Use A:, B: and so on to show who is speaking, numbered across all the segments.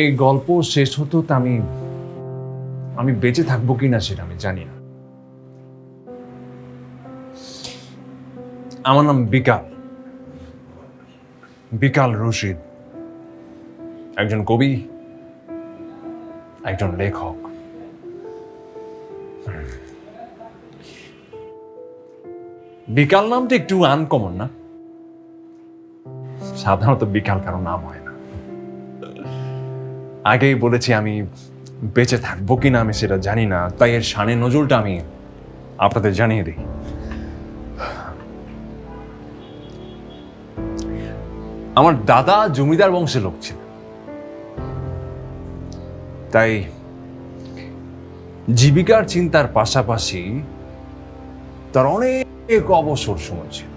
A: এই গল্প শেষ হতো তা আমি বেঁচে থাকবো কিনা সেটা আমি জানি না। আমার নাম বিকাল, বিকাল রশিদ, একজন কবি, একজন লেখক। বিকাল নামটা একটু আনকমন না? সাধারণত বিকাল কারো নাম হয় না। আগেই বলেছি আমি বেঁচে থাকবো কিনা আমি সেটা জানি না, তাই এর শানে নজরুলটা আমি আপনাদের জানিয়ে দিই। আমার দাদা জমিদার বংশের লোক ছিল, তাই জীবিকার চিন্তার পাশাপাশি তার অনেক অবসর সময় ছিল,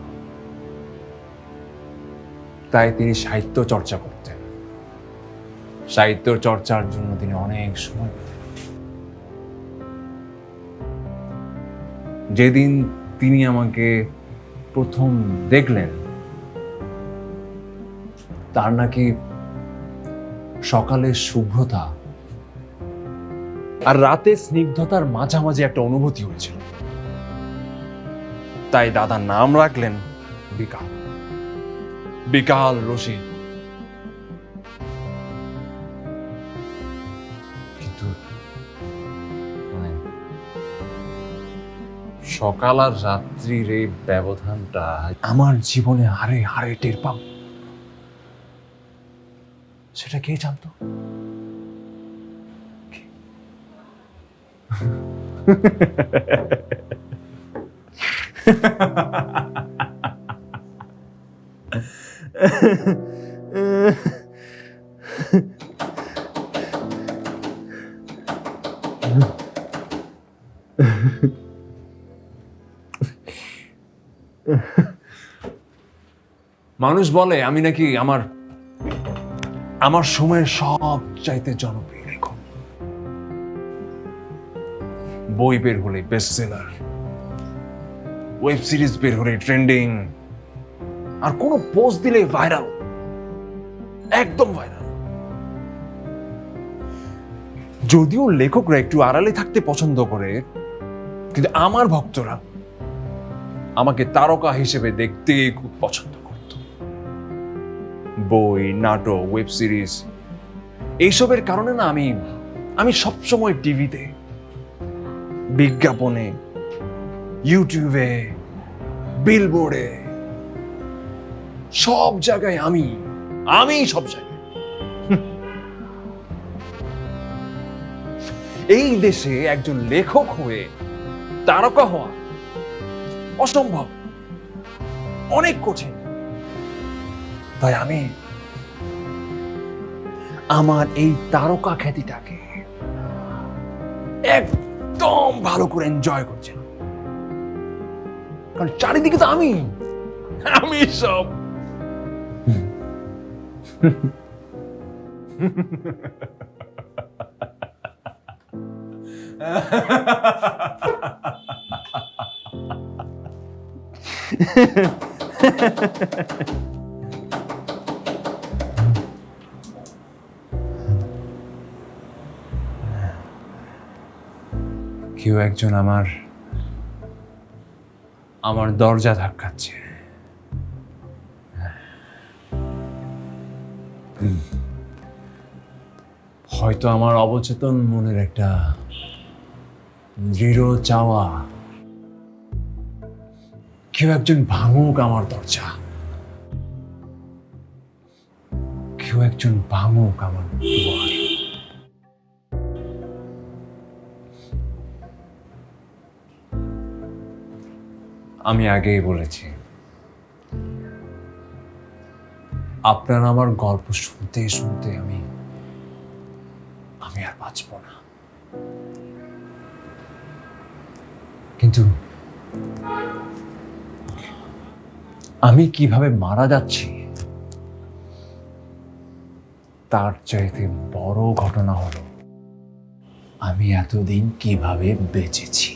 A: তাই তিনি সাহিত্য চর্চা করতেন। সাহিত্য চর্চার জন্য তিনি অনেক সময় পেতেন। যেদিন তিনি আমাকে প্রথম দেখলেন, তার নাকি সকালে শুভ্রতা আর রাতে স্নিগ্ধতার মাঝামাঝি একটা অনুভূতি হয়েছিল, তাই দাদা নাম রাখলেন বিকাল, বিকাল রশিদ। কিন্তু সকাল আর রাত্রির এই ব্যবধানটা আমার জীবনে হারে হারে টের পাব, সেটা কে জানতো? মানুষ বলে আমি নাকি আমার সময়ের সব চাইতে জনপ্রিয় লেখক। বই বের হলে বেস্ট সেলার, ওয়েব সিরিজ বের হলে ট্রেন্ডিং, আর কোন পোস্ট দিলে ভাইরাল, একদম ভাইরাল। যদিও লেখকরা একটু আড়ালে থাকতে পছন্দ করে, কিন্তু আমার ভক্তরা আমাকে তারকা হিসেবে দেখতে খুব পছন্দ করত। বই, নাটক, ওয়েব সিরিজ এইসবের কারণে না আমি সবসময় টিভিতে, বিজ্ঞাপনে, ইউটিউবে, বিলবোর্ডে, সব জায়গায় আমি সব জায়গায়। এই দেশে একজন লেখক হয়ে তারকা হওয়া অসম্ভব, অনেক কঠিন। তাই আমি আমার এই তারকা খ্যাতিটাকে একদম ভালো করে এনজয় করছিলাম, কারণ চারিদিকে তো আমি সব। কেউ একজন আমার দরজা ধাক্কাচ্ছে। হয়তো আমার অবচেতন মনের একটা দৃঢ় চাওয়া, কেউ একজন ভাঙুক আমার দরজা, কেউ একজন ভাঙুক আমার দুয়ার। আমি আগেই বলেছি, আপনার আমার গল্প শুনতে শুনতে আমি আর বাঁচব না। কিন্তু আমি কিভাবে মারা যাচ্ছি তার চাইতে বড় ঘটনা হলো আমি এতদিন কিভাবে বেঁচেছি।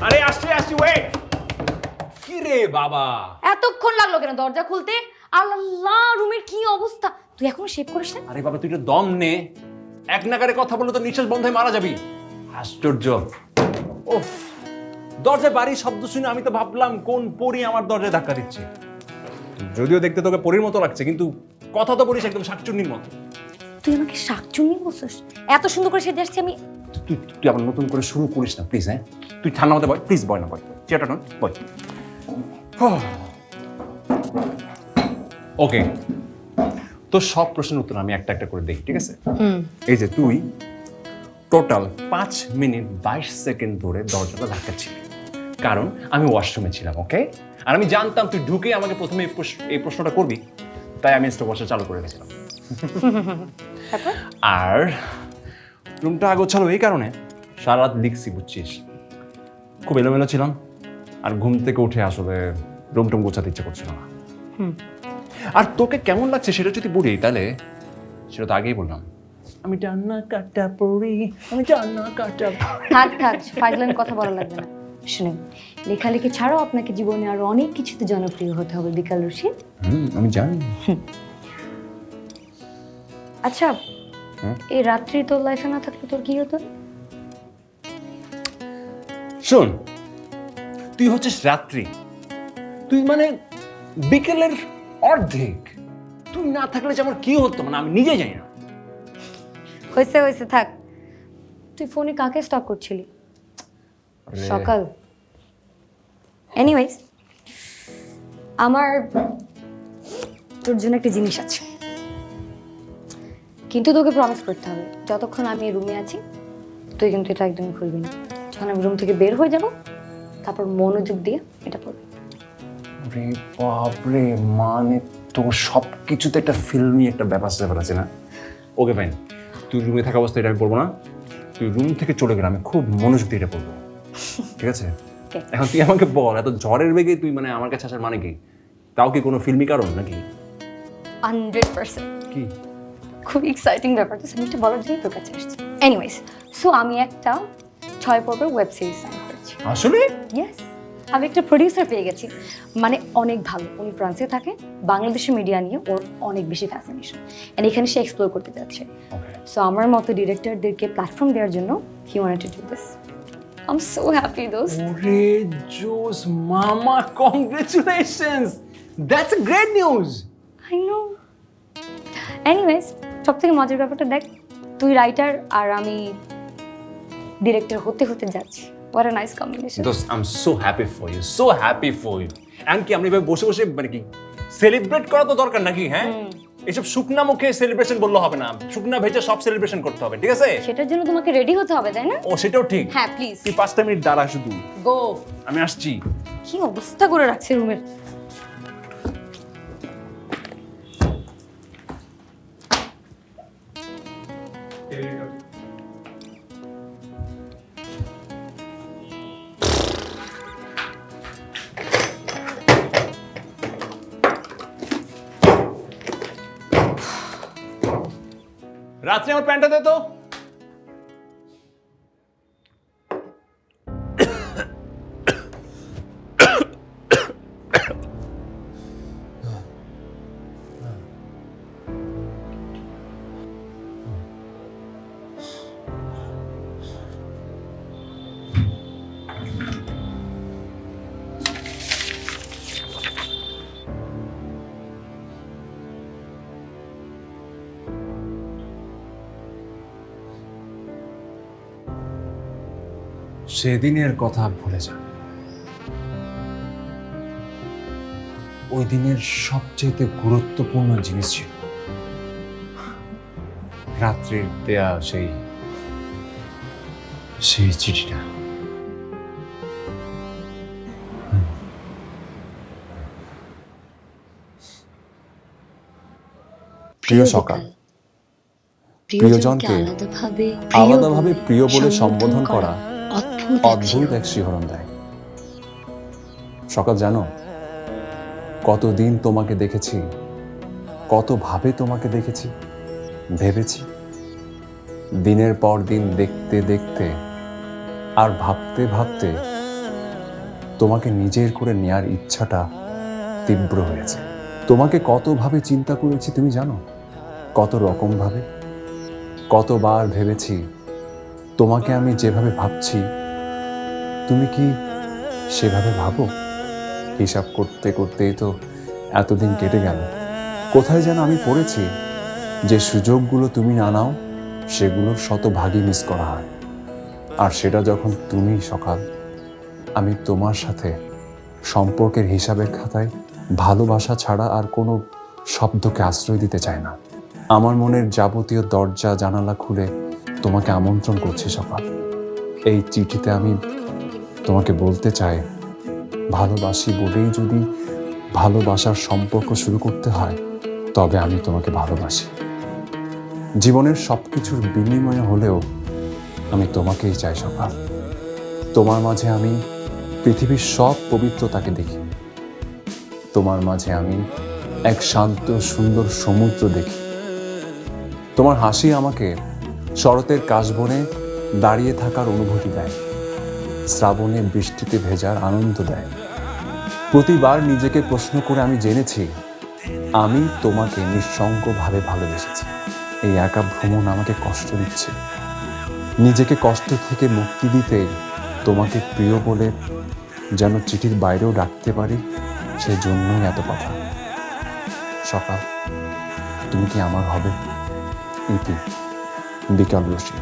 A: আরে আসছি ওয়েট। কি রে বাবা,
B: এতক্ষণ লাগলো কেন দরজা খুলতে? আল্লাহ, রুমের কি অবস্থা! তুই এখনো শেভ করিস না?
A: আরে বাবা তুই একটু দম নে, এক নাগারে কথা বললে তো নিঃশ্বাস বন্ধ হয়ে মারা যাবি। আশ্চর্য। ওফ, দরজায় বাড়ির শব্দ শুনে আমি তো ভাবলাম কোন পরী আমার দরজায় ধাক্কা দিচ্ছে। যদিও দেখতে তোকে পরীর মতো লাগছে, কিন্তু কথা তো বলিস একদম শাকচুন্নির মতো।
B: তুই আমাকে শাকচুন্নি বলছিস? এত সুন্দর করে সেজে আসছি আমি।
A: তুই তুই আবার নতুন করে শুরু করিস না প্লিজ। হ্যাঁ, তুই ঠান্ডা মতো বয় প্লিজ, বয় না বয়, চেয়ারটা নয় বয়। ওকে, তো সব প্রশ্নের উত্তর আমি একটা একটা করে দেখি, ঠিক আছে? এই যে তুই টোটাল 5 মিনিট 22 সেকেন্ড ধরে দরজাটা ধাক্কাচ্ছিলি, কারণ আমি ওয়াশরুমে ছিলাম। ওকে, আর আমি জানতাম তুই ঢুকে আমাকে প্রথমে এই প্রশ্নটা করবি, তাই আমি স্টপ ওয়াশটা চালু করে গেছিলাম। আর রুমটা আগোছালো এই কারণে, সারা রাত লিখছি বুঝছিস, খুব এলোমেলো ছিলাম, আর ঘুম থেকে উঠে আসলে রুম টুম গোছাতে ইচ্ছে করছিল না। আর তোকে কেমন লাগছে সেটা যদি বলি তাহলে সেটা তো আগেই বললাম, আমি জান্না কাটা পড়ি, আমি জান্না কাটা।
B: থাক ফাইজলামি কথা বলা লাগবে না। শুনুন, লেখালেখি ছাড়াও আপনাকে জীবনে আরো অনেক কিছুতে জনপ্রিয় হতে হবে বিকাল রশিদ।
A: আমি জানি।
B: আচ্ছা, এই রাত্রি তোর লাইফে না থাকলে তোর কি হতো?
A: শোন, তুই হচ্ছিস রাত্রি, তুই মানে বিকেলের অর্ধেক। তুই না থাকলে যে আমার কি হতো মানে আমি নিজে জানি না।
B: হয়েছে থাক। তুই ফোনে কাকে স্টক করছিলি সকাল? এনিওয়েজ, আমার তোর জন্য একটা জিনিস আছে, কিন্তু তোকে প্রমিস করতে হবে যতক্ষণ আমি রুমে আছি তুই কিন্তু এটা একদমই খুলবি না। যখন আমি রুম থেকে বের হয়ে যাব তারপর মনোযোগ দিয়ে এটা পড়বি।
A: রে বাপরে, মানে তোর সব কিছুতে একটা ফিল্মি একটা ব্যাপার আছে না? ওকে ফাইন, তুই রুমে থাকা অবস্থায় এটা আমি পড়বো না, তুই রুম থেকে চলে গেলে আমি খুব মনোযোগ দিয়ে এটা পড়বো, ঠিক আছে? এখন তুই আমাকে বল, এত ঝড়ের বেগে তুই মানে আমার কাছে আসার মানে কি? তাও কি কোনো ফিল্মি কারণ নাকি?
B: 100%
A: কি
B: খুব এক্সাইটিং ব্যাপার, তো আমি একটু বলার জন্য তোর কাছে আসছি। এনিওয়েজ, সো আমি একটা 6 পর্বের ওয়েব সিরিজ সাইন করেছি।
A: আসলে?
B: ইয়েস, আমি একটা প্রডিউসার পেয়ে গেছি, মানে অনেক ভালো। উনি ফ্রান্সে থাকে, বাংলাদেশের মিডিয়া নিয়ে ওর অনেক বেশি ফ্যাসিনেশন, এন্ড এখানে সে এক্সপ্লোর করতে যাচ্ছে। সো আমার মতো ডিরেক্টরদেরকে প্ল্যাটফর্ম দেওয়ার জন্য he wanted to do this. I am so happy দোস্ত।
A: ওরে জোস মামা, congratulations, that's a great news.
B: I know. Anyways, সবথেকে মজার ব্যাপারটা দেখ, তুই রাইটার আর আমি ডিরেক্টর হতে যাচ্ছি। What a nice combination.
A: Dost, I'm so happy for you. So happy for you. And কি আমরা এভাবে বসে মানে কি সেলিব্রেট করা তো দরকার নাকি? হ্যাঁ, এইসব শুকনা মুখে সেলিব্রেশন বললে হবে না, শুকনা ভেজে সব সেলিব্রেশন করতে হবে, ঠিক আছে?
B: সেটার জন্য তোমাকে রেডি হতে হবে, তাই না?
A: ও সেটাও ঠিক।
B: হ্যাঁ প্লিজ,
A: তুই 5টা মিনিট দাঁড়া শুধু।
B: গো।
A: আমি আসছি।
B: কি অবস্থা করে রাখছে রুমের।
A: রাত্রে আমার প্যান্টটা দে তো। সেদিনের কথা ভুলে যা। ওই দিনের সবচেয়ে গুরুত্বপূর্ণ জিনিস ছিল রাত্রির দেয়া সেই চিঠিটা।
C: প্রিয় সকাল, প্রিয়জনকে আলাদাভাবে প্রিয় বলে সম্বোধন করা অদ্ভুত এক শিহরণ দেয়। সকাল, জানো কতদিন তোমাকে দেখেছি, কতভাবে তোমাকে দেখেছি, ভেবেছি দিনের পর দিন, দেখতে দেখতে আর ভাবতে ভাবতে তোমাকে নিজের করে নেয়ার ইচ্ছাটা তীব্র হয়েছে। তোমাকে কতভাবে চিন্তা করেছি তুমি জানো, কত রকমভাবে। কতবার ভেবেছি তোমাকে আমি যেভাবে ভাবছি তুমি কি সেভাবে ভাবো। হিসাব করতে করতেই তো এতদিন কেটে গেল। কোথায় যেন আমি পড়েছি যে সুযোগগুলো তুমি না নাও সেগুলোর শতভাগই মিস করা হয়। আর সেটা যখন তুমি সকাল, আমি তোমার সাথে সম্পর্কের হিসাবের খাতায় ভালোবাসা ছাড়া আর কোনো শব্দকে আশ্রয় দিতে চাই না। আমার মনের যাবতীয় দরজা জানালা খুলে তোমাকে আমন্ত্রণ করছি সকাল। এই চিঠিতে আমি তোমাকে বলতে চাই, ভালোবাসি বলেই যদি ভালোবাসার সম্পর্ক শুরু করতে হয় তবে আমি তোমাকে ভালোবাসি। জীবনের সব কিছুর বিনিময়ে হলেও আমি তোমাকেই চাই সকাল। তোমার মাঝে আমি পৃথিবীর সব পবিত্রতাকে দেখি। তোমার মাঝে আমি এক শান্ত সুন্দর সমুদ্র দেখি। তোমার হাসি আমাকে শরতের কাশবনে দাঁড়িয়ে থাকার অনুভূতি দেয়, শ্রাবণে বৃষ্টিতে ভেজার আনন্দ দেয়। প্রতিবার নিজেকে প্রশ্ন করে আমি জেনেছি আমি তোমাকে নিঃসঙ্গভাবে ভালোবেসেছি। এই একা ভ্রমণ আমাকে কষ্ট দিচ্ছে। নিজেকে কষ্ট থেকে মুক্তি দিতে তোমাকে প্রিয় বলে যেন চিঠির বাইরেও ডাকতে পারি, সেজন্যই এত কথা। সকাল, তুমি কি আমার হবে? ইতি, বিকাল রশি।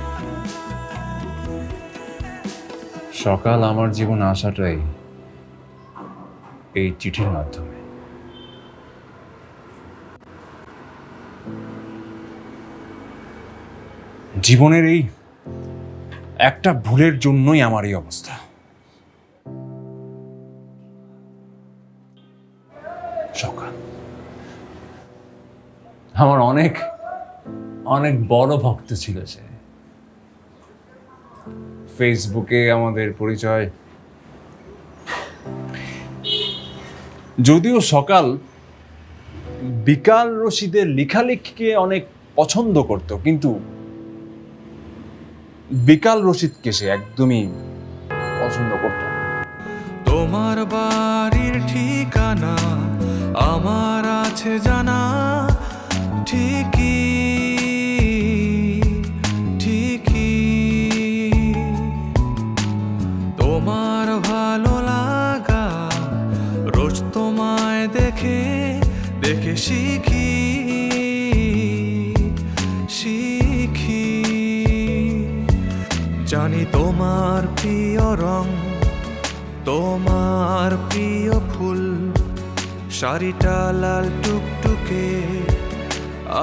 A: সকাল আমার জীবন আসাটাই এই চিঠির মাধ্যমে। জীবনের এই একটা ভুলের জন্যই আমার এই অবস্থা। সকাল আমার অনেক অনেক বড় ভক্ত ছিল সে। ফেসবুকে আমাদের পরিচয়, যদিও সকাল বিকাল রশিদের লেখালেখিকে অনেক পছন্দ করত, কিন্তু বিকাল রশিদকে সে একদমই পছন্দ করত না।
D: তোমার বাড়ির ঠিকানা আমার আছে জানা, ঠিকই ঠিকই। তোমার ভালো লাগা রোজ তোমায় দেখে দেখে শিখি শিখি। জানি তোমার প্রিয় রং, তোমার প্রিয় ফুল, শাড়িটা লাল টুকটুকে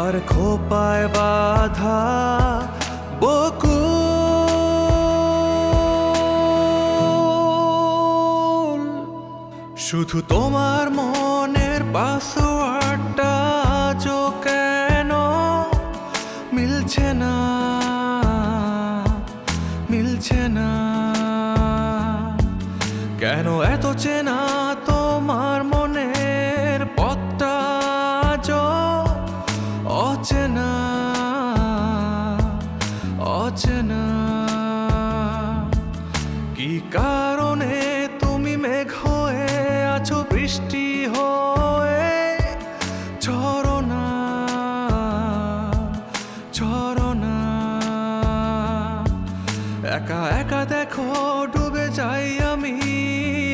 D: আর খোপায় বাঁধা বকুল। শুধু তোমার মনের পাসওয়ার্ডটা আজও কেন মিলছে না মিলছে না। কেন এত চেনা তোমার মনের পথটা আজও অচেনা অচেনা। কি কারণে তুমি মেঘ হয়ে আছো, বৃষ্টি হয়ে ঝরো না ঝরো না। একা একা দেখো ডুবে যাই আমি,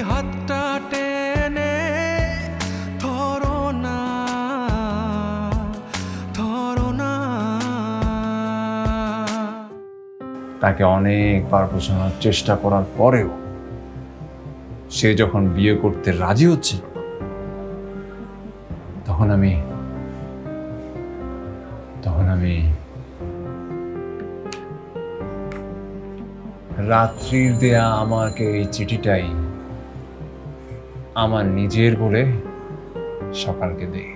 D: হাতটা টেনে ধরো না ধরো না।
A: তাকে অনেকবার বোঝানোর চেষ্টা করার পরেও সে যখন বিয়ে করতে রাজি হচ্ছিল তখন আমি রাত্রির দেয়া আমাকে এই চিঠিটাই আমার নিজের বলে সকালকে দেই।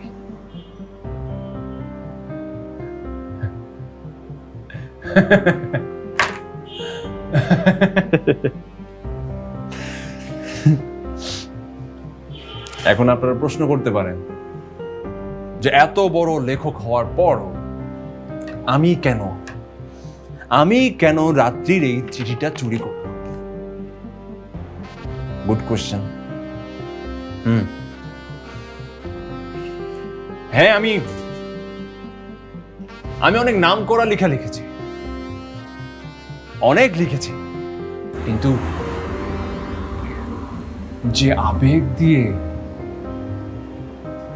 A: এখন আপনারা প্রশ্ন করতে পারেন যে এত বড় লেখক হওয়ার পরও আমি কেন রাত্রির এই চিঠিটা চুরি করব? Good question. হ্যাঁ, আমি অনেক নাম করা লেখা লিখেছি, অনেক লিখেছি, কিন্তু যে আবেগ দিয়ে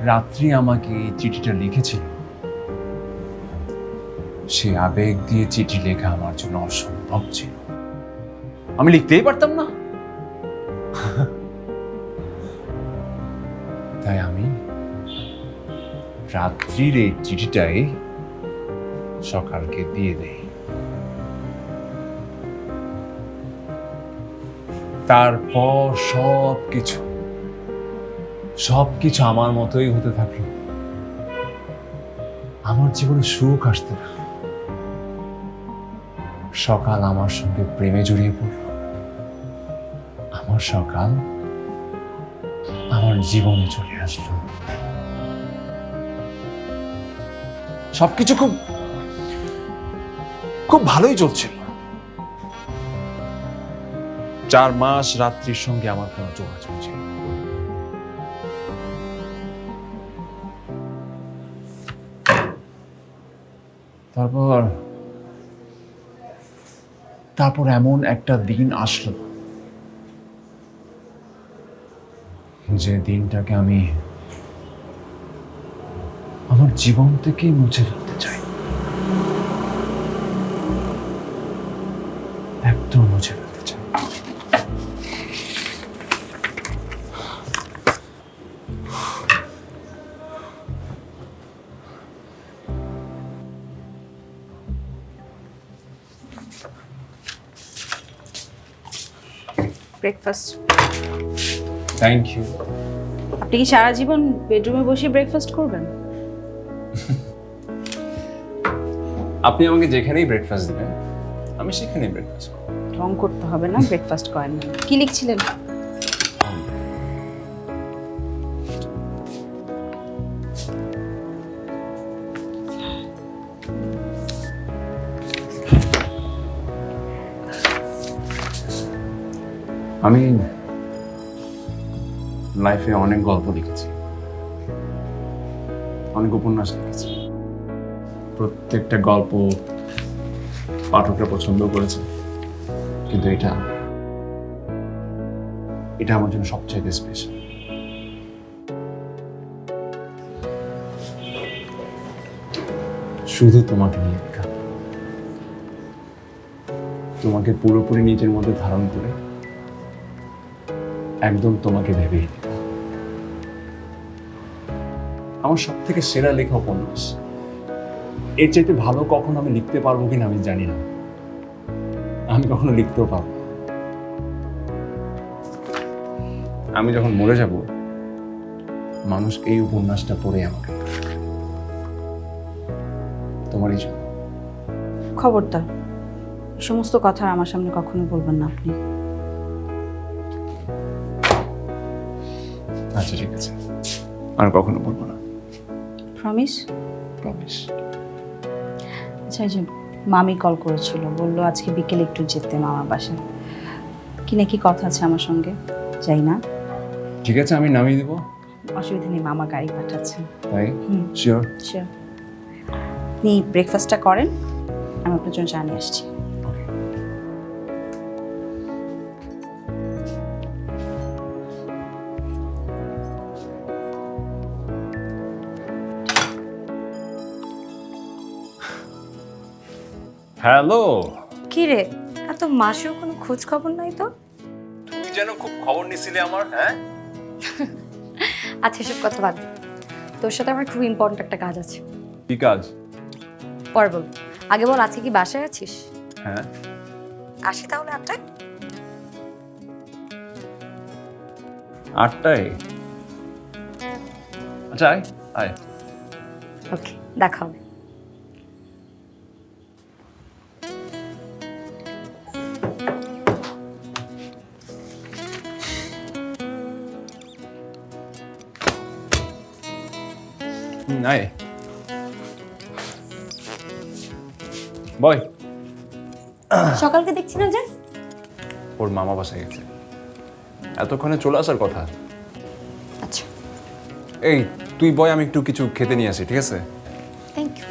A: রাত্রি আমাকে এই চিঠিটা লিখেছিল, সে আবেগ দিয়ে চিঠি লেখা আমার জন্য অসম্ভব ছিল। আমি লিখতেই পারতাম না। তাই আমি রাত্রির এই চিঠিটাই সকালকে দিয়ে দেই। তারপর সবকিছু আমার মতোই হতে থাকলো। আমার জীবনে সুখ আসতে থাকলো। সকাল আমার সঙ্গে প্রেমে জড়িয়ে পড়ল। আমার সকাল আমার জীবনে চলে আসলো। সবকিছু খুব খুব ভালোই চলছিল। 4 মাস রাত্রির সঙ্গে আমার কোনো যোগাযোগ ছিল না। তারপর এমন একটা দিন আসলো, যে দিনটাকে আমি আমার জীবন থেকেই মুছে ফেলতে চাই, একদম মুছে ফেলতে চাই।
E: ব্রেকফাস্ট।
A: Thank you.
E: আপনি কি সারা জীবন বেডরুমে বসে ব্রেকফাস্ট করবেন?
A: আপনি আমাকে যেখানেই ব্রেকফাস্ট দিবেন, আমি সেখানেই ব্রেকফাস্ট করব।
E: রং করতে হবে না, ব্রেকফাস্ট করেন না। কি লিখছিলেন?
A: আমি লাইফে অনেক গল্প লিখেছি, অনেক উপন্যাস লিখেছি। প্রত্যেকটা গল্প পাঠকরা পছন্দ করেছে, কিন্তু এটা আমার জন্য সবচেয়ে স্পেশাল। শুধু তোমাকে নিয়ে লেখা, তোমাকে পুরোপুরি নিজের মধ্যে ধারণ করে একদম তোমাকে ভেবেই লেখা। আমার সব থেকে সেরা লেখা উপন্যাস। এর চাইতে ভালো কখনো আমি লিখতে পারবো কিনা আমি জানি না, আমি কখনো লিখতেও পারবো। আমি যখন মরে যাব, মানুষ এই উপন্যাসটা পড়ে আমাকে তোমারই জন্য।
E: খবরদার, এই সমস্ত কথা আমার সামনে কখনো বলবেন না আপনি।
A: আচ্ছা ঠিক আছে, আর কখনো বলবো না।
E: প্রমিস?
A: প্রমিস।
E: আচ্ছা, এই যে মামি কল করেছিল, বললো আজকে বিকেলে একটু যেতে মামার বাসায়। কি নাকি কথা আছে আমার সঙ্গে, যাই না?
A: ঠিক আছে, আমি নামিয়ে দেবো।
E: অসুবিধা নেই, মামা গাড়ি পাঠাচ্ছেন।
A: তাই?
E: হুম।
A: শিওর?
E: শিওর। আপনি ব্রেকফাস্টটা করেন, আমি আপনার জন্য চা নিয়ে আসছি।
A: হ্যালো।
B: কি রে, এত মাসেও কোনো খোঁজ খবর নাই তো?
A: তুমি যেন খুব খবর নিছিলে আমার। হ্যাঁ,
B: আচ্ছা এসব কথা বাদ দে। তোর সাথে আমার খুব ইম্পর্টেন্ট একটা কাজ আছে।
A: কি কাজ?
B: পরে বল, আগে বল আজকে কি বাসায় আছিস?
A: হ্যাঁ,
B: আসি তাহলে 8টায়।
A: 8টায়? আচ্ছা আয় আয়।
B: ওকে, দেখা হবে।
A: আয়। বয়।
B: সকালকে দেখছি না যে?
A: ওর মামা বাসায় গেছে। এতক্ষণে চলে আসার কথা।
B: আচ্ছা,
C: এই তুই বয়, আমি একটু কিছু খেতে নিয়ে আসি, ঠিক আছে?
B: Thank you.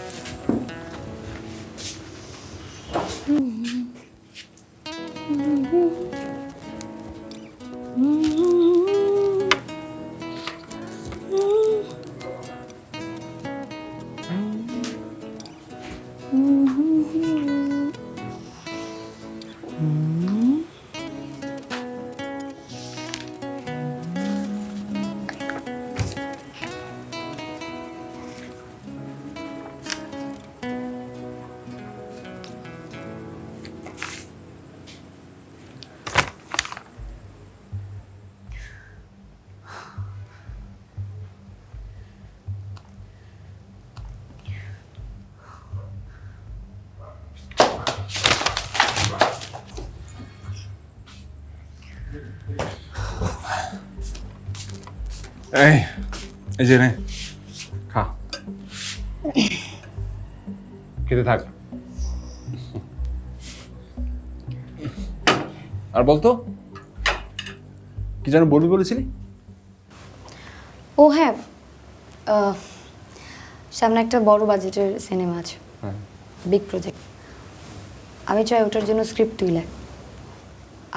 C: এই এই যে নে, খা, খেতে থাক। আর বলতো, কি যেন বলবি বলেছিলি?
B: ও হ্যাঁ, সামনে একটা বড় বাজেটের সিনেমা আছে, বিগ প্রজেক্ট। আমি চাই ওটার জন্য স্ক্রিপ্ট তুই লেখ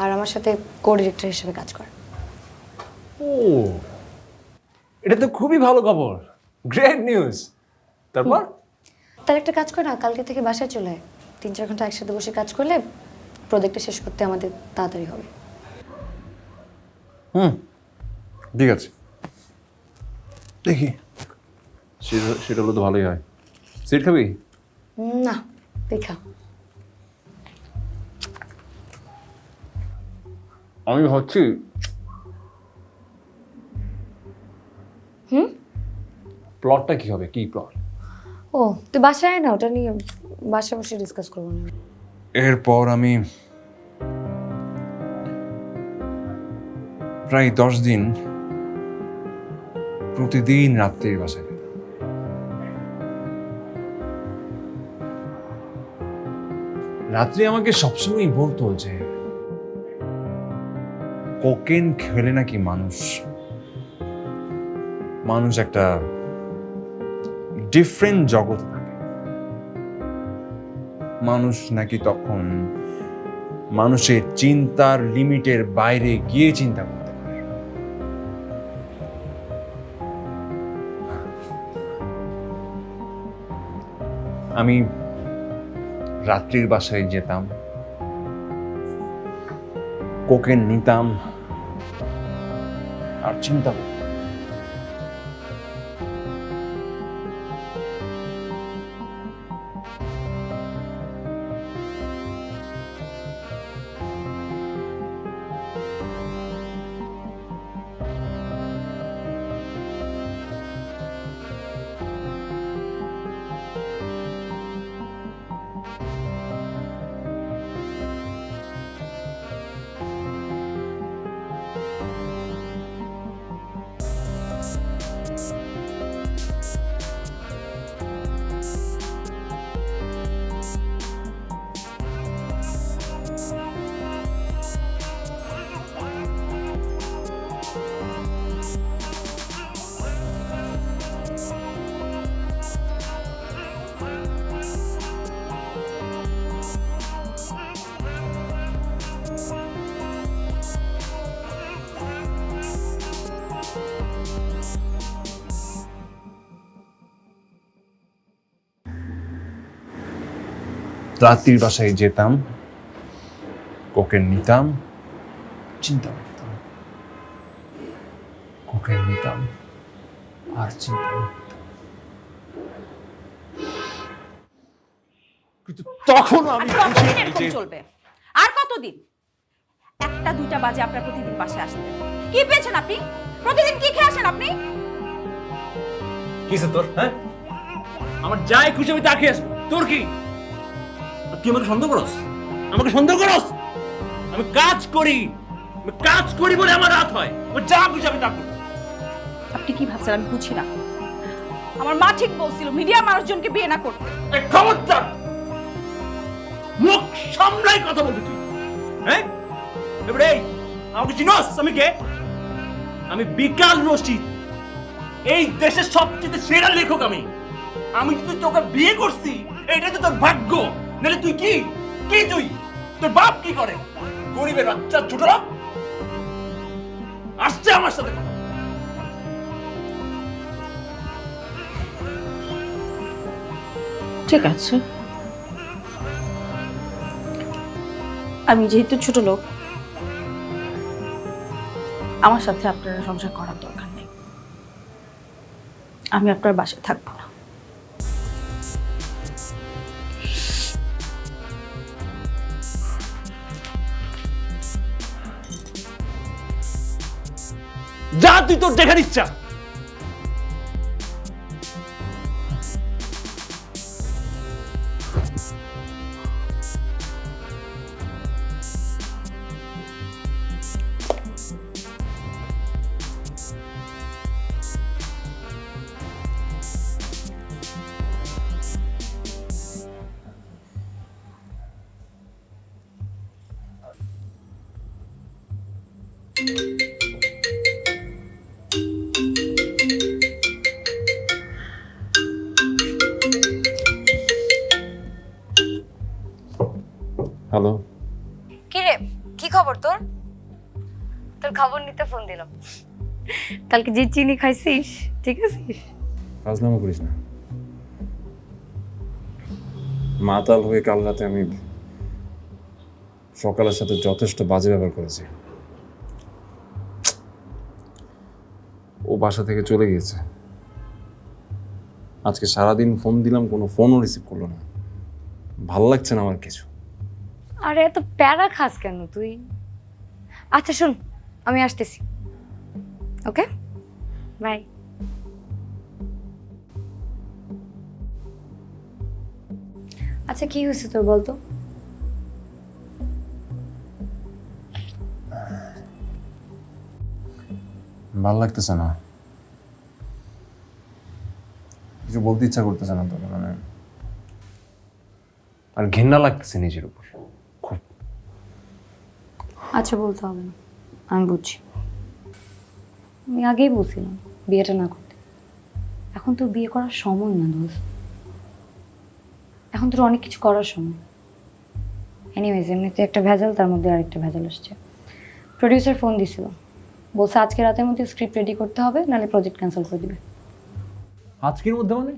B: আর আমার সাথে কো ডিরেক্টর হিসেবে কাজ কর।
A: ও, এটা তো খুবই ভালো খবর, গ্রেট নিউজ। তারপর?
B: তার একটা কাজ কর না, কালকে থেকে বাসায় চলে আয়। 3-4 ঘন্টা একসাথে বসে কাজ করলে প্রজেক্টটা শেষ করতে আমাদের তাড়াতাড়ি হবে।
C: ঠিক আছে,
A: দেখি, সেটা হলে তো ভালোই হয়। সিট খাবি?
B: না, দেখা।
A: আমি ভাবছি প্লটটা কি হবে, কি প্লট?
B: ও, তুই বাসায় আয় না, ওটা নিয়ে বাসায় বসে ডিসকাস করবো না।
C: এরপর আমি প্রায় 10 দিন প্রতিদিন রাত্রির বাসায় যেতাম। রাত্রি আমাকে সবসময় বলতো যে কোকেন খেলে নাকি মানুষ একটা ডিফারেন্ট জগৎ থাকে। মানুষ নাকি তখন মানুষের চিন্তার লিমিটের বাইরে গিয়ে চিন্তা করতে পারে। আমি রাত্রির বাসায় যেতাম, কোকেন নিতাম আর চিন্তা করতাম। রাত্রির বাসায় যেতাম, কোকেন নিতাম, চিন্তা করতাম। কোকেন নিতাম আর চিন্তা করতাম। কিন্তু তখন আমি
E: কতদিন এরকম চলবে? আর কতদিন? 1টা 2টা বাজে আপনার প্রতিদিন বাসায় আসতেন। কি পেয়েছেন আপনি? প্রতিদিন কি খেয়ে আসেন আপনি?
A: কিসে তোর? হ্যাঁ, আমার যাই খুশি আমি তা খেয়ে আসবো, তোর কি? তুই আমাকে সন্দেহ করস? আমাকে সন্দেহ করস? আমি কাজ করি বলে আমার রাত হয়। আমার যা খুশি আমি তা করবো।
E: আপনি কি ভাবছেন আমি বুঝি না? আমার মা ঠিক বলছিল মিডিয়ার মানুষজনকে বিয়ে না করতে।
A: খবরদার, মুখ সামলাই কথা বলবি তুই। হ্যাঁ, এবারে
F: আমাকে চিনোস আমি কে? আমি বিকাল রশিদ, এই দেশের সবচেয়ে সেরা লেখক আমি। আমি যদি তোকে বিয়ে করছি এটা তো তোর ভাগ্য, নাহলে তুই কি কি তুই তোর বাপ কি করে? গরিবের বাচ্চা ছোটরা আসছে আমার সাথে কথা।
E: ঠিক আছে, আমি যেহেতু ছোট লোক, আমার সাথে আপনার সংসার করার দরকার নেই। আমি আপনার বাসায় থাকবো না।
F: যা তুই তোর দেখার ইচ্ছা।
C: হ্যালো,
B: কি রে, কি খবর তোর? তোর খবর নিতে ফোন দিলাম। কালকে যে চিনি খাইছিস ঠিক আছিস?
C: ফাজলামো করিস না। মাতাল হয়ে কাল রাতে আমি সকালের সাথে যথেষ্ট বাজে ব্যবহার করেছি। ও বাসা থেকে চলে গিয়েছে। আজকে সারাদিন ফোন দিলাম, কোনো ফোনও রিসিভ করলো না। ভাল লাগছে না আমার কিছু।
B: আরে এত প্যারা খাস কেন তুই? আচ্ছা শোন, আমি আসতেছি। ওকে, বাই। আচ্ছা কি হয়েছে তোর বলতো?
C: ভাল লাগতেছে না, কিছু বলতে ইচ্ছা করতেছে না। তো মানে
A: আর ঘৃণা লাগতেছে নিজের উপর খুব।
B: আচ্ছা বলতে হবে না, আমি বুঝছি। আমি আগেই বলছিলাম বিয়েটা না করতে। এখন তোর বিয়ে করার সময় না দোস্ত, এখন তোর অনেক কিছু করার সময়। এনিওয়েজ, এমনিতে একটা ভেজাল, তার মধ্যে আরেকটা ভেজাল আসছে। প্রডিউসার ফোন দিছিল, বলছে আজকে রাতের মধ্যে স্ক্রিপ্ট রেডি করতে হবে, নাহলে প্রজেক্ট ক্যান্সেল করে দিবে।
A: আজকের মধ্যে মানে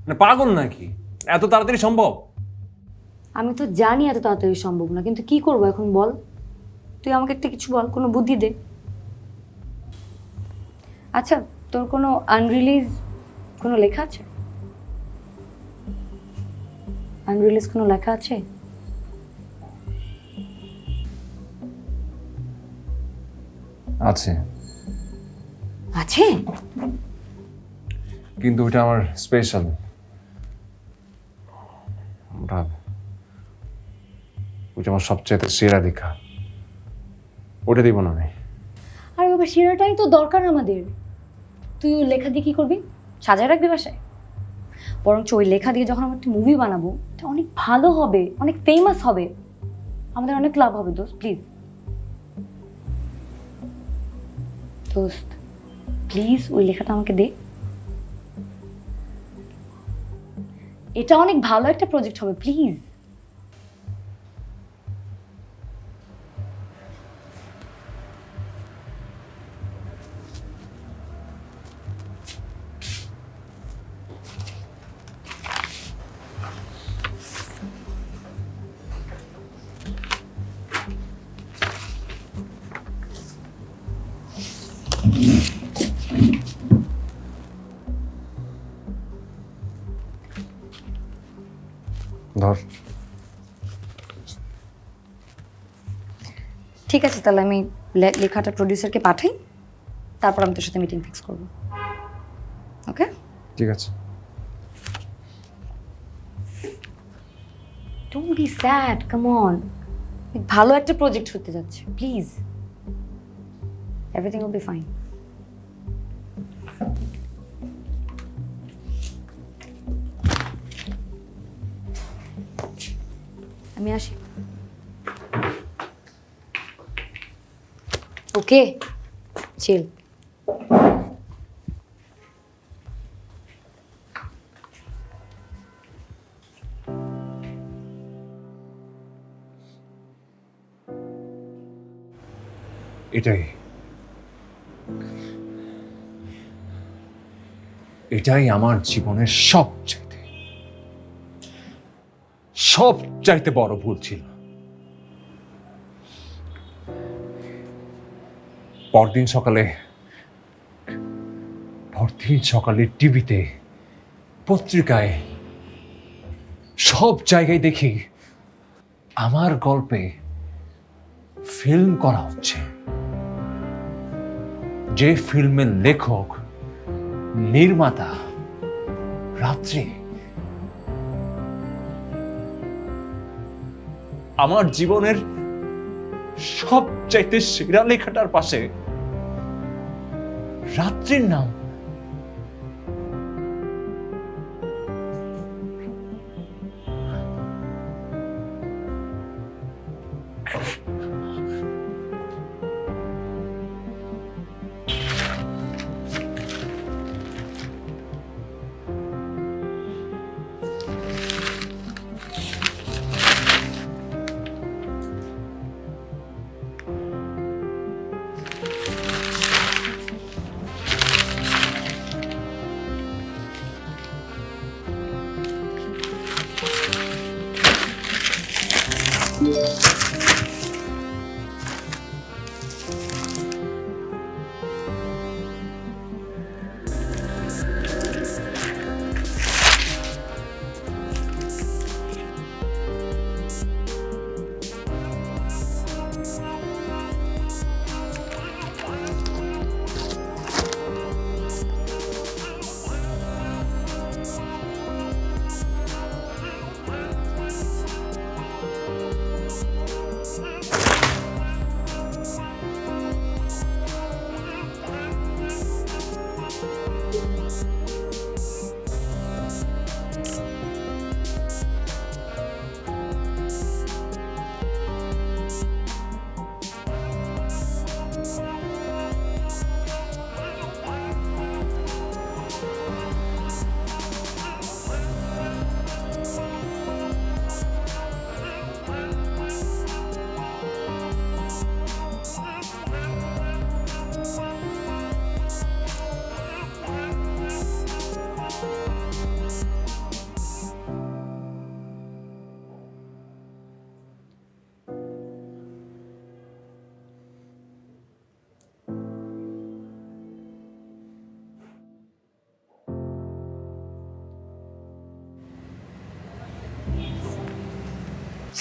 A: মানে পাগল নাকি? এত তাড়াতাড়ি সম্ভব?
B: আমি তো জানি এত তাড়াতাড়ি সম্ভব না, কিন্তু কি করবো এখন বল? তুই আমাকে একটা কিছু বল, কোনো বুদ্ধি দে। আচ্ছা, তোর কোনো আনরিলিজ কোনো লেখা আছে? আনরিলিজ কোনো লেখা আছে?
C: আছে,
B: আছে?
C: কিন্তু ওইটা আমার স্পেশাল।
A: ওইটা আমার সবচেয়ে সেরা লেখা, ওটা দিব না আমি।
B: আরে বাবা, সেরাটাই তো দরকার আমাদের। তুই ওই লেখা দিয়ে কী করবি? সাজায় রাখবি বাসায়? বরঞ্চ ওই লেখা দিয়ে যখন আমরা একটা মুভি বানাবো, এটা অনেক ভালো হবে, অনেক ফেমাস হবে, আমাদের অনেক লাভ হবে। দোস্ত প্লিজ, দোস্ত প্লিজ ওই লেখাটা আমাকে দে। এটা অনেক ভালো একটা প্রজেক্ট হবে, প্লিজ।
C: ধর।
B: ঠিক আছে, তাহলে আমি লেখাটা প্রডিউসারকে পাঠাই, তারপর আমি তোর সাথে মিটিং ফিক্স করবো। ওকে,
C: ঠিক আছে।
B: Don't be sad, come on. ভালো একটা প্রজেক্ট হতে যাচ্ছে, please. Everything will be fine. আমি আসি। ওকে চিল।
C: এটাই এটাই আমার জীবনের সবচাইতে বড় ভুল ছিল। পরদিন সকালে টিভিতে, পত্রিকায়, সব জায়গায় দেখি আমার গল্পে ফিল্ম করা হচ্ছে। যে ফিল্মের লেখক, নির্মাতা রাত্রি। আমার জীবনের সবচাইতে সেরা লেখাটার পাশে রাত্রির নাম।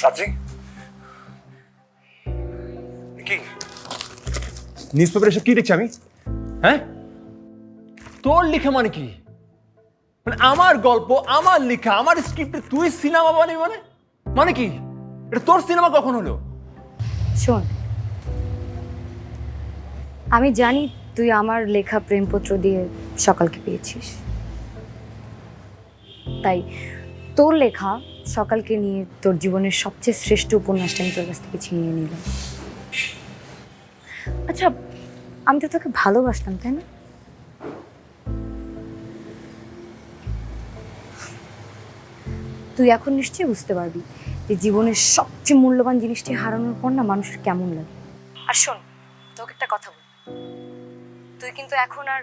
A: রাত্রি, কি নিউজ পেপারে এসব কি দেখছি আমি? হ্যাঁ,
F: তোর লেখা মানে কি? মানে আমার গল্প, আমার লেখা, আমার স্ক্রিপ্টে তুই সিনেমা বানাবি মানে? মানে কি? এটা তোর সিনেমা কখন হলো?
B: শোন, আমি জানি তুই আমার লেখা প্রেমপত্র দিয়ে সকালকে পেয়েছিস, তাই তোর লেখা সকালকে নিয়ে তোর জীবনের সবচেয়ে শ্রেষ্ঠ উপন্যাসটা আমি তোর কাছ থেকে ছিনিয়ে নিলাম। আচ্ছা, আমি তো তোকে ভালোবাসতাম, তাই না? তুই এখন নিশ্চয়ই বুঝতে পারবি যে জীবনের সবচেয়ে মূল্যবান জিনিসটি হারানোর পর না মানুষের কেমন লাগে। আর শোন, তোকে একটা কথা বল, তুই কিন্তু এখন আর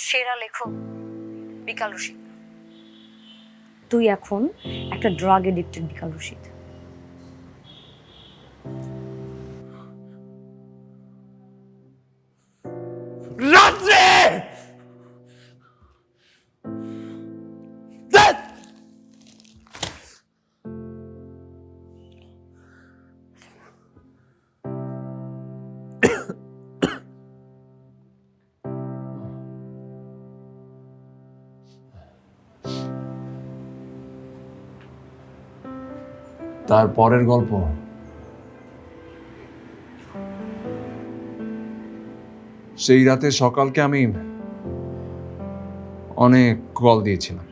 B: সেরা লেখক বিকাল রশিদ, তুই এখন একটা ড্রাগ এডিক্টেড বিকাল রশিদ।
F: রাত্রে
C: তার পরের গল্প সেই রাতে সকালকে আমি অনেক কল দিয়েছিলাম,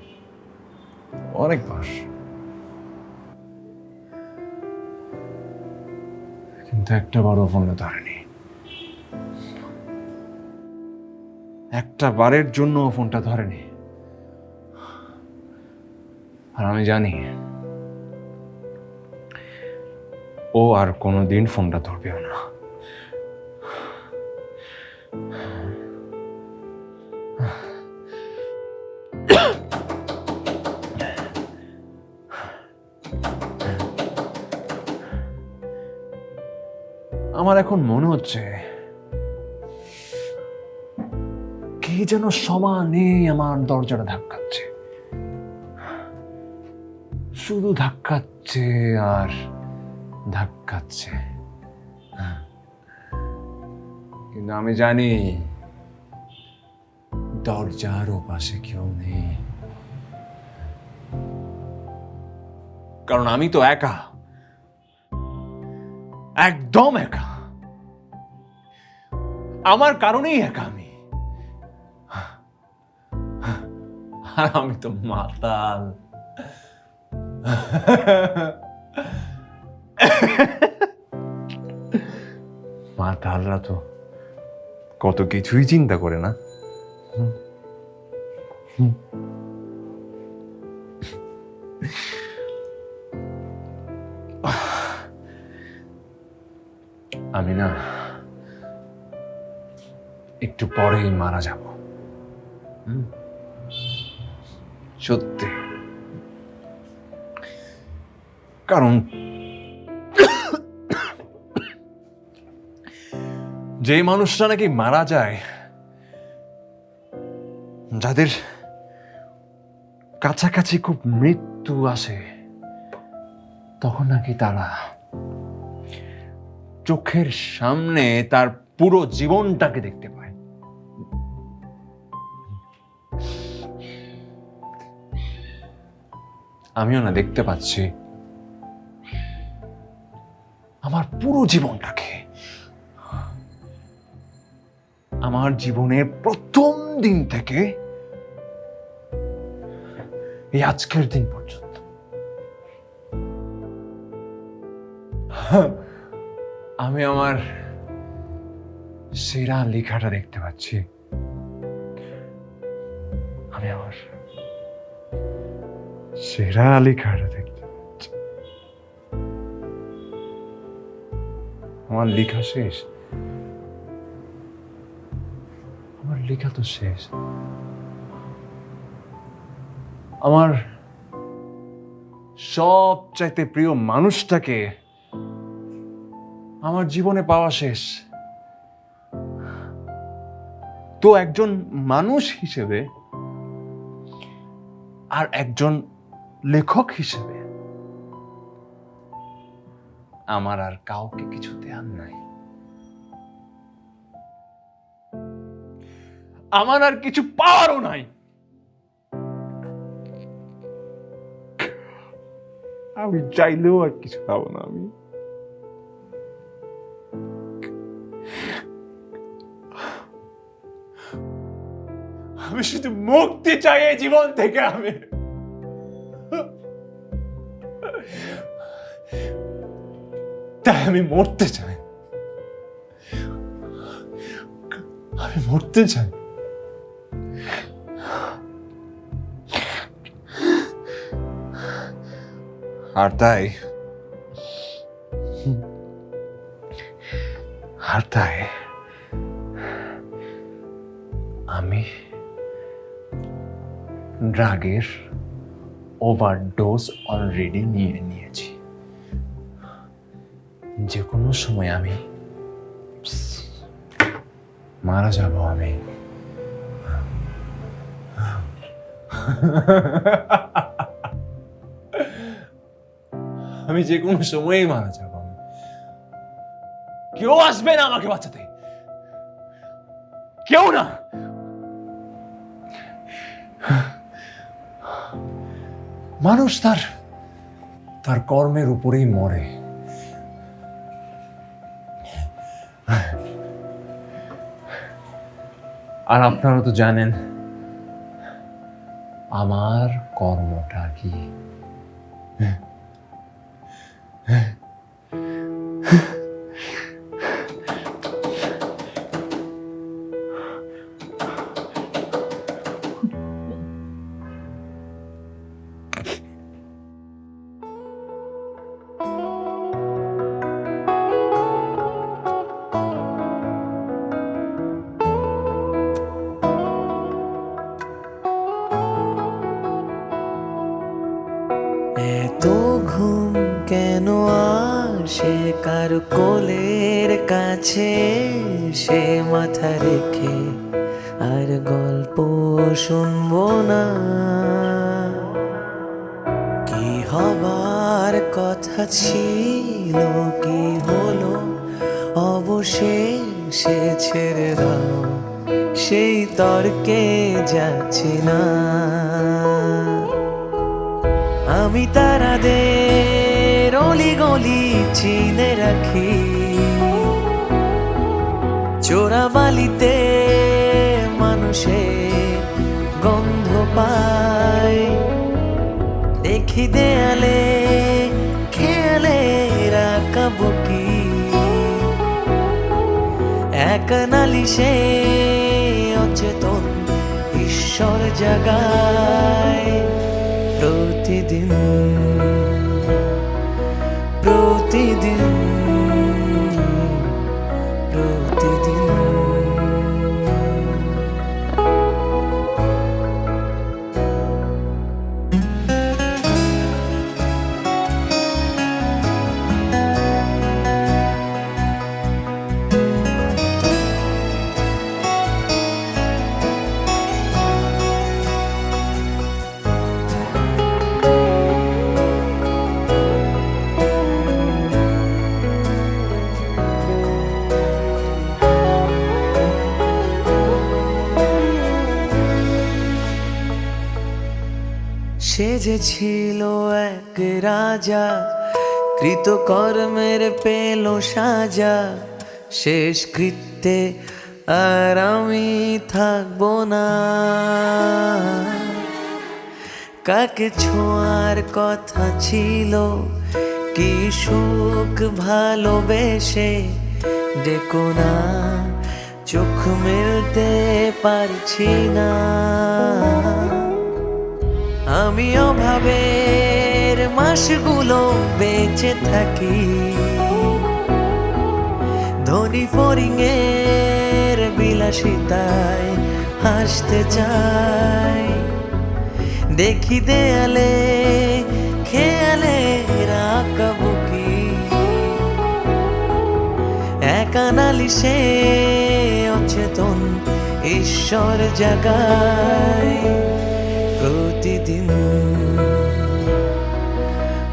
C: অনেকবার, কিন্তু একটা বারও ফোনে ধরেনি।
A: একটা বারের জন্য ও ফোনটা ধরেনি, আর আমি জানি ও আর কোনোদিন ফোনটা ধরবেও না। আমার এখন মনে হচ্ছে কে যেন সমানে আমার দরজাটা ধাক্কাচ্ছে, শুধু ধাক্কাচ্ছে আর ধাক্কাচ্ছে। কিন্তু আমি জানি দরজার ওপাশে কেউ নেই, কারণ আমি তো একা, একদম একা। আমার কারণেই একা আমি, আর আমি তো মাতাল। মাতালরা তো কত কিছুই চিন্তা করে না। আমি না একটু পরেই মারা যাব, সত্যি। কারণ যে মানুষরা নাকি মারা যায়, যাদের কাছাকাছি খুব মৃত্যু আসে, তখন নাকি তারা চোখের সামনে তার পুরো জীবনটাকে দেখতে পায়। আমিও না দেখতে পাচ্ছি আমার পুরো জীবনটাকে, আমার জীবনের প্রথম দিন থেকে এই আজকের দিন পর্যন্ত। আমি আমার সেরা লেখাটা দেখতে পাচ্ছি, আমি আমার সেরা লেখাটা দেখতে পাচ্ছি। আমার লেখা শেষ, আমার লেখা তো শেষ। আমার সবচাইতে প্রিয় মানুষটাকে আমার জীবনে পাওয়া শেষ। তো একজন মানুষ হিসেবে আর একজন লেখক হিসেবে আমার আর কাউকে কিছু দেয়ার নাই। আমার আর কিছু পাওয়ারও নাই। আমি চাইলেও আর কিছু পাবো না। আমি শুধু মুক্তি চাই এই জীবন থেকে। তাই আমি মরতে চাই, আমি মরতে চাই। আর তাই আমি ড্রাগের ওভারডোজ অলরেডি নিয়েছি। যে কোনো সময় আমি মারা যাব। আমি যে কোনো সময়ই মারা যাব। কেউ আসবে না আমাকে বাঁচাতে, কেউ না। মানুষ তার কর্মের উপরেই মরে। আর আপনারা তো জানেন আমার কর্মটা কি।
G: কারো কোলের কাছে সে মাথা রেখে আর গল্প শুনবো না। কি হবার কথা ছিল কি হলো অবশেষে ছেড়ে দাও, সেই তর্কে যাচ্ছি না। আমি তারাদের অলিগলি চিনে রাখি, চোরাবালিতে মানুষের গন্ধ পাই। দেখি দেয়ালে খেয়ালে রাখা বুকি, এক নালিশে অচেতন ঈশ্বর জাগায়। প্রতিদিন প্রতিদিন প্রতিদিন সে যে ছিল এক রাজা, কৃতকর্মের পেল সাজা। শেষ কৃত্যে আর আমি থাকবো না। কাকে ছোঁয়ার কথা ছিল কি সুখ ভালোবেসে, ডেকো না চোখ মেলতে পারছি না। আমি অভাবের মাসগুলো বেঁচে থাকি, ধনী ফড়িংয়ের বিলাসিতায় হাসতে চাই। দেখি দেয়ালে খেয়ালে রাখা বুকি, একা নালিশে অচেতন ঈশ্বর জাগায়। প্রতিদিন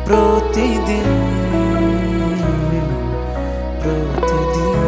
G: প্রতিদিন প্রতিদিন